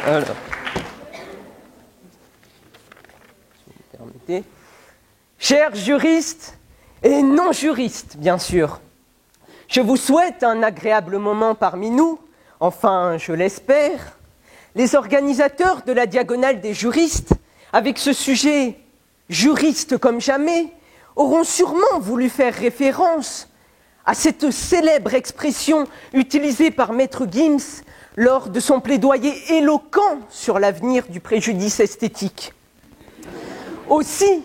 Alors. Si vous me permettez. Chers juristes et non-juristes, bien sûr, je vous souhaite un agréable moment parmi nous, enfin, je l'espère. Les organisateurs de la Diagonale des juristes, avec ce sujet juriste comme jamais, auront sûrement voulu faire référence à cette célèbre expression utilisée par Maître Gims lors de son plaidoyer éloquent sur l'avenir du préjudice esthétique. Aussi,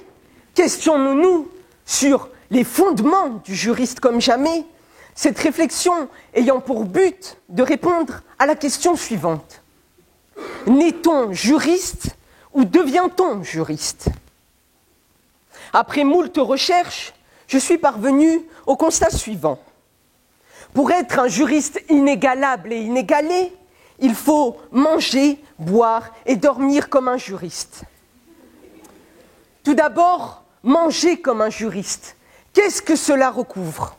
questionnons-nous sur les fondements du juriste comme jamais, cette réflexion ayant pour but de répondre à la question suivante. Naît-on juriste ou devient-on juriste? Après moult recherches, je suis parvenu au constat suivant. Pour être un juriste inégalable et inégalé, il faut manger, boire et dormir comme un juriste. Tout d'abord, manger comme un juriste. Qu'est-ce que cela recouvre?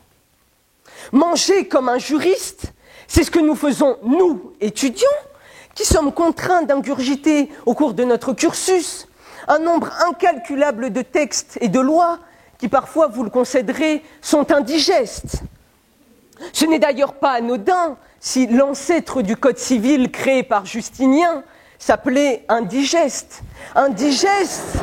Manger comme un juriste, c'est ce que nous faisons, nous, étudiants, qui sommes contraints d'ingurgiter au cours de notre cursus un nombre incalculable de textes et de lois qui parfois, vous le concéderez, sont indigestes. Ce n'est d'ailleurs pas anodin si l'ancêtre du Code civil créé par Justinien s'appelait indigeste. Indigeste.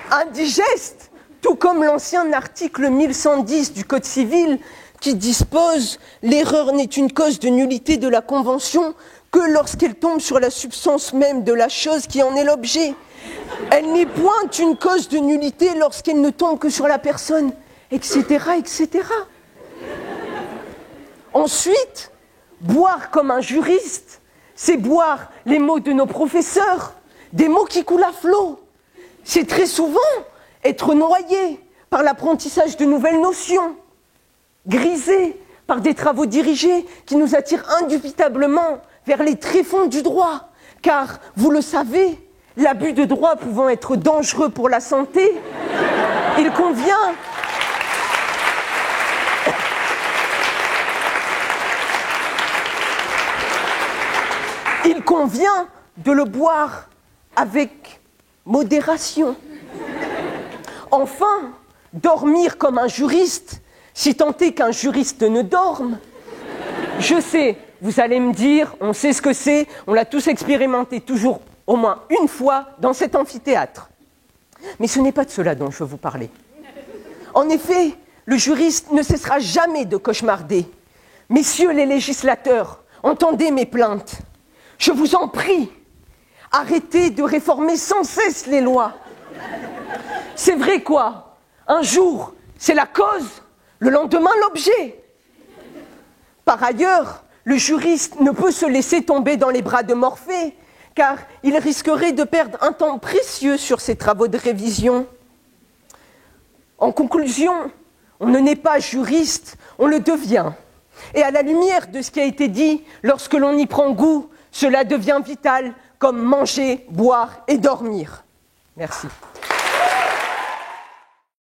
Indigeste, tout comme l'ancien article 1110 du Code civil qui dispose « L'erreur n'est une cause de nullité de la convention que lorsqu'elle tombe sur la substance même de la chose qui en est l'objet. Elle n'est point une cause de nullité lorsqu'elle ne tombe que sur la personne, etc. etc. » Ensuite, boire comme un juriste, c'est boire les mots de nos professeurs, des mots qui coulent à flot. C'est très souvent être noyé par l'apprentissage de nouvelles notions, grisé par des travaux dirigés qui nous attirent indubitablement vers les tréfonds du droit, car, vous le savez, l'abus de droit pouvant être dangereux pour la santé, il convient de le boire avec modération. Enfin, dormir comme un juriste, si tant est qu'un juriste ne dorme. Je sais, vous allez me dire, on sait ce que c'est, on l'a tous expérimenté toujours au moins une fois dans cet amphithéâtre. Mais ce n'est pas de cela dont je veux vous parler. En effet, le juriste ne cessera jamais de cauchemarder. Messieurs les législateurs, entendez mes plaintes. Je vous en prie, arrêtez de réformer sans cesse les lois. C'est vrai quoi? Un jour, c'est la cause, le lendemain, l'objet. Par ailleurs, le juriste ne peut se laisser tomber dans les bras de Morphée, car il risquerait de perdre un temps précieux sur ses travaux de révision. En conclusion, on ne naît pas juriste, on le devient. Et à la lumière de ce qui a été dit, lorsque l'on y prend goût, cela devient vital, comme manger, boire et dormir. Merci.